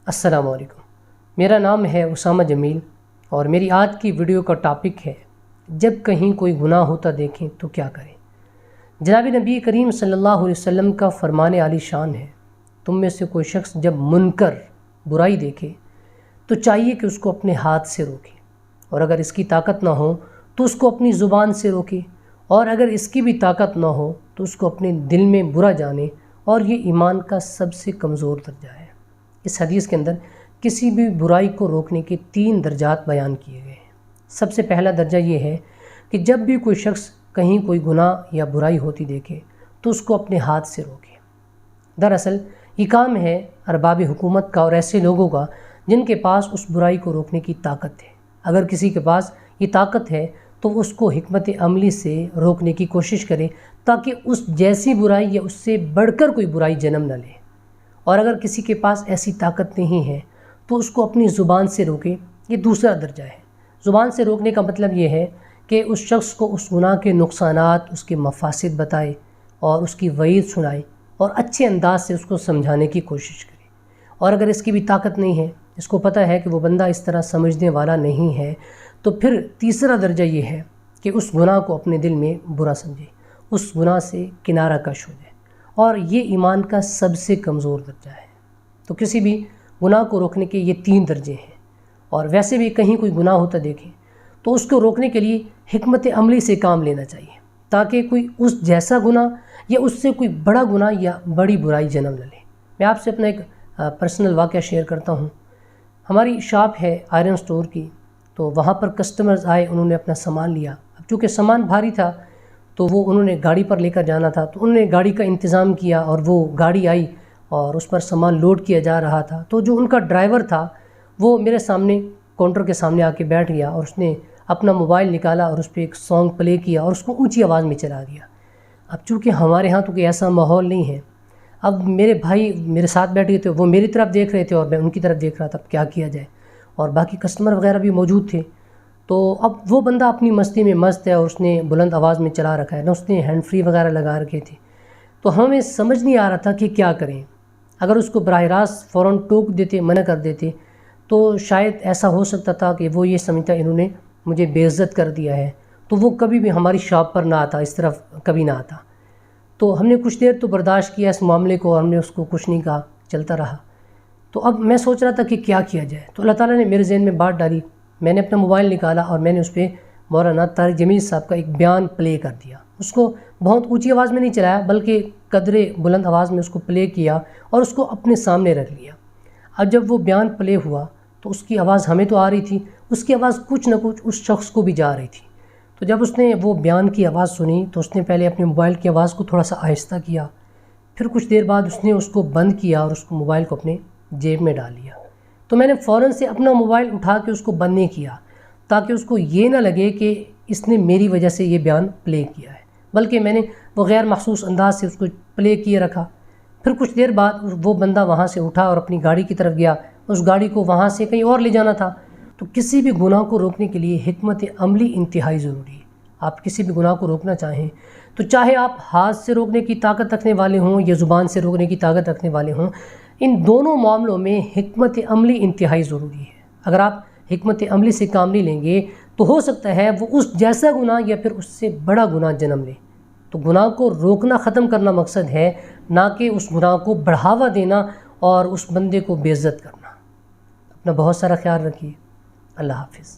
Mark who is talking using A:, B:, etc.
A: السلام علیکم، میرا نام ہے اسامہ جمیل اور میری آج کی ویڈیو کا ٹاپک ہے جب کہیں کوئی گناہ ہوتا دیکھیں تو کیا کریں۔ جناب نبی کریم صلی اللہ علیہ وسلم کا فرمان عالی شان ہے، تم میں سے کوئی شخص جب منکر برائی دیکھے تو چاہیے کہ اس کو اپنے ہاتھ سے روکے، اور اگر اس کی طاقت نہ ہو تو اس کو اپنی زبان سے روکے، اور اگر اس کی بھی طاقت نہ ہو تو اس کو اپنے دل میں برا جانے، اور یہ ایمان کا سب سے کمزور درجہ ہے۔ اس حدیث کے اندر کسی بھی برائی کو روکنے کے 3 درجات بیان کیے گئے ہیں۔ سب سے پہلا درجہ یہ ہے کہ جب بھی کوئی شخص کہیں کوئی گناہ یا برائی ہوتی دیکھے تو اس کو اپنے ہاتھ سے روکے۔ دراصل یہ کام ہے ارباب حکومت کا اور ایسے لوگوں کا جن کے پاس اس برائی کو روکنے کی طاقت ہے۔ اگر کسی کے پاس یہ طاقت ہے تو وہ اس کو حکمت عملی سے روکنے کی کوشش کرے تاکہ اس جیسی برائی یا اس سے بڑھ کر کوئی برائی جنم نہ لے، اور اگر کسی کے پاس ایسی طاقت نہیں ہے تو اس کو اپنی زبان سے روکے۔ یہ دوسرا درجہ ہے۔ زبان سے روکنے کا مطلب یہ ہے کہ اس شخص کو اس گناہ کے نقصانات، اس کے مفاسد بتائے اور اس کی وعید سنائے اور اچھے انداز سے اس کو سمجھانے کی کوشش کرے، اور اگر اس کی بھی طاقت نہیں ہے، اس کو پتہ ہے کہ وہ بندہ اس طرح سمجھنے والا نہیں ہے، تو پھر تیسرا درجہ یہ ہے کہ اس گناہ کو اپنے دل میں برا سمجھے، اس گناہ سے کنارہ کش ہو جائے، اور یہ ایمان کا سب سے کمزور درجہ ہے۔ تو کسی بھی گناہ کو روکنے کے یہ 3 درجے ہیں، اور ویسے بھی کہیں کوئی گناہ ہوتا دیکھیں تو اس کو روکنے کے لیے حکمت عملی سے کام لینا چاہیے تاکہ کوئی اس جیسا گناہ یا اس سے کوئی بڑا گناہ یا بڑی برائی جنم نہ لے۔ میں آپ سے اپنا ایک پرسنل واقعہ شیئر کرتا ہوں۔ ہماری شاپ ہے آئرن سٹور کی، تو وہاں پر کسٹمرز آئے، انہوں نے اپنا سامان لیا۔ اب چونکہ سامان بھاری تھا تو وہ انہوں نے گاڑی پر لے کر جانا تھا، تو انہوں نے گاڑی کا انتظام کیا اور وہ گاڑی آئی اور اس پر سامان لوڈ کیا جا رہا تھا۔ تو جو ان کا ڈرائیور تھا وہ میرے سامنے کاؤنٹر کے سامنے آ کے بیٹھ گیا اور اس نے اپنا موبائل نکالا اور اس پہ ایک سانگ پلے کیا اور اس کو اونچی آواز میں چلا دیا۔ اب چونکہ ہمارے ہاں تو کوئی ایسا ماحول نہیں ہے، اب میرے بھائی میرے ساتھ بیٹھ گئے تھے، وہ میری طرف دیکھ رہے تھے اور میں ان کی طرف دیکھ رہا تھا، اب کیا کیا جائے، اور باقی کسٹمر وغیرہ بھی موجود تھے۔ تو اب وہ بندہ اپنی مستی میں مست ہے اور اس نے بلند آواز میں چلا رکھا ہے، نہ اس نے ہینڈ فری وغیرہ لگا رکھے تھے۔ تو ہمیں سمجھ نہیں آ رہا تھا کہ کیا کریں۔ اگر اس کو براہ راست فوراً ٹوک دیتے، منع کر دیتے، تو شاید ایسا ہو سکتا تھا کہ وہ یہ سمجھتا انہوں نے مجھے بے عزت کر دیا ہے، تو وہ کبھی بھی ہماری شاپ پر نہ آتا، اس طرف کبھی نہ آتا۔ تو ہم نے کچھ دیر تو برداشت کیا اس معاملے کو، اور ہم نے اس کو کچھ نہیں کہا، چلتا رہا۔ تو اب میں سوچ رہا تھا کہ کیا کیا جائے، تو اللہ تعالیٰ نے میرے ذہن میں بات ڈالی۔ میں نے اپنا موبائل نکالا اور میں نے اس پہ مولانا طارق جمیل صاحب کا ایک بیان پلے کر دیا۔ اس کو بہت اونچی آواز میں نہیں چلایا بلکہ قدرے بلند آواز میں اس کو پلے کیا اور اس کو اپنے سامنے رکھ لیا۔ اب جب وہ بیان پلے ہوا تو اس کی آواز ہمیں تو آ رہی تھی، اس کی آواز کچھ نہ کچھ اس شخص کو بھی جا رہی تھی۔ تو جب اس نے وہ بیان کی آواز سنی تو اس نے پہلے اپنے موبائل کی آواز کو تھوڑا سا آہستہ کیا، پھر کچھ دیر بعد اس نے اس کو بند کیا اور اس کو موبائل کو اپنے جیب میں ڈال لیا۔ تو میں نے فوراً سے اپنا موبائل اٹھا کے اس کو بند نہیں کیا تاکہ اس کو یہ نہ لگے کہ اس نے میری وجہ سے یہ بیان پلے کیا ہے، بلکہ میں نے وہ غیر محسوس انداز سے اس کو پلے کیے رکھا۔ پھر کچھ دیر بعد وہ بندہ وہاں سے اٹھا اور اپنی گاڑی کی طرف گیا، اس گاڑی کو وہاں سے کہیں اور لے جانا تھا۔ تو کسی بھی گناہ کو روکنے کے لیے حکمت عملی انتہائی ضروری ہے۔ آپ کسی بھی گناہ کو روکنا چاہیں تو چاہے آپ ہاتھ سے روکنے کی طاقت رکھنے والے ہوں یا زبان سے روکنے کی طاقت رکھنے والے ہوں، ان دونوں معاملوں میں حکمت عملی انتہائی ضروری ہے۔ اگر آپ حکمت عملی سے کام نہیں لیں گے تو ہو سکتا ہے وہ اس جیسا گناہ یا پھر اس سے بڑا گناہ جنم لے۔ تو گناہ کو روکنا، ختم کرنا مقصد ہے، نہ کہ اس گناہ کو بڑھاوا دینا اور اس بندے کو بے عزت کرنا۔ اپنا بہت سارا خیال رکھیے۔ اللہ حافظ۔